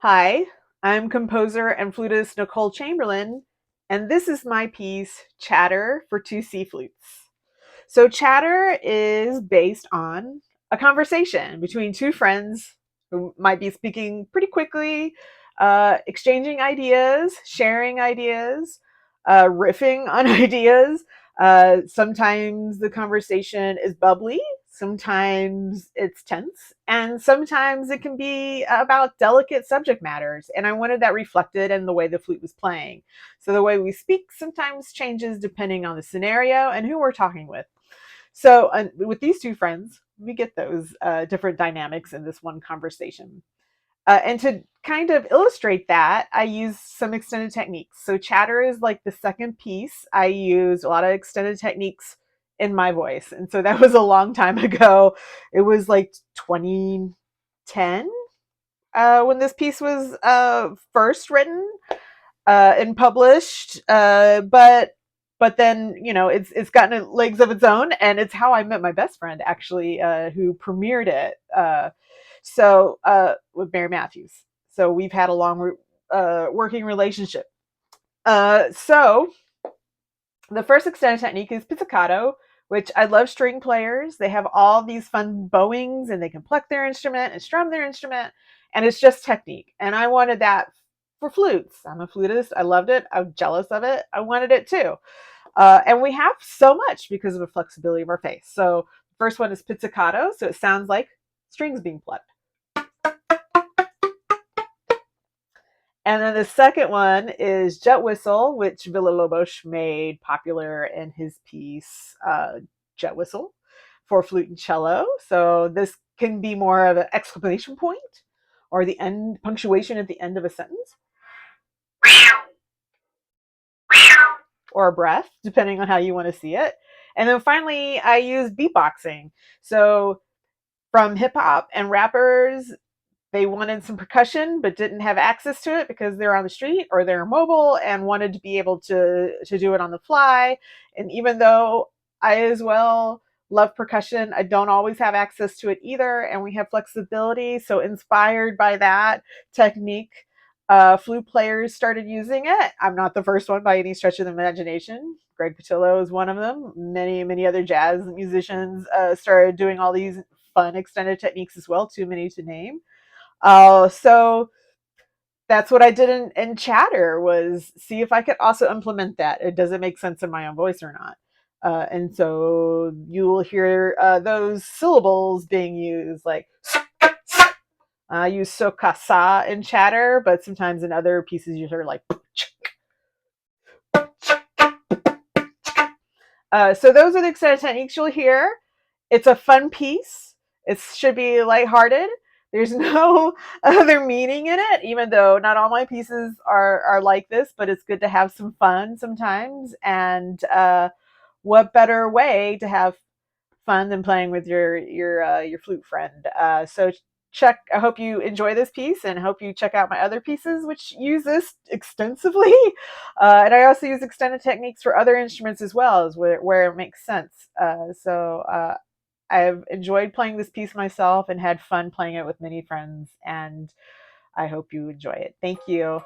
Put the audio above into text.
Hi, I'm composer and flutist Nicole Chamberlain, and this is my piece, Chatter for Two C Flutes. So, chatter is based on a conversation between two friends who might be speaking pretty quickly, exchanging ideas, sharing ideas, riffing on ideas. Sometimes the conversation is bubbly, sometimes it's tense, and sometimes it can be about delicate subject matters. And I wanted that reflected in the way the flute was playing. So the way we speak sometimes changes depending on the scenario and who we're talking with. So, with these two friends, we get those different dynamics in this one conversation. And to kind of illustrate that, I use some extended techniques. So, chatter is like the second piece. I use a lot of extended techniques in my voice. And so that was a long time ago. It was like 2010 when this piece was first written and published. But then it's gotten legs of its own, and it's how I met my best friend actually, who premiered it. With Mary Matthews. So we've had a long working relationship. So the first extended technique is pizzicato, which I love string players. They have all these fun bowings and they can pluck their instrument and strum their instrument. And it's just technique. And I wanted that for flutes. I'm a flutist. I loved it. I'm jealous of it. I wanted it too. And we have so much because of the flexibility of our face. So the first one is pizzicato. So it sounds like strings being plucked. And then the second one is jet whistle, which Villa-Lobos made popular in his piece, Jet Whistle, for flute and cello. So this can be more of an exclamation point or the end punctuation at the end of a sentence or a breath, depending on how you want to see it. And then finally, I use beatboxing. So from hip hop and rappers, they wanted some percussion but didn't have access to it because they're on the street or they're mobile and wanted to be able to do it on the fly. And even though I as well love percussion, I don't always have access to it either, and we have flexibility. So inspired by that technique, flute players started using it. I'm not the first one by any stretch of the imagination. Greg Patillo is one of them. Many other jazz musicians started doing all these fun extended techniques as well, too many to name. So that's what I did in chatter, was see if I could also implement that. Does it make sense in my own voice or not? And so you will hear those syllables being used, like I use sokasa in chatter, but sometimes in other pieces you hear like. So those are the extended techniques you'll hear. It's a fun piece. It should be lighthearted. There's no other meaning in it, even though not all my pieces are like this, but it's good to have some fun sometimes. And what better way to have fun than playing with your flute friend? So check. I hope you enjoy this piece, and hope you check out my other pieces, which use this extensively. And I also use extended techniques for other instruments as well, as where it makes sense. I've enjoyed playing this piece myself and had fun playing it with many friends, and I hope you enjoy it. Thank you.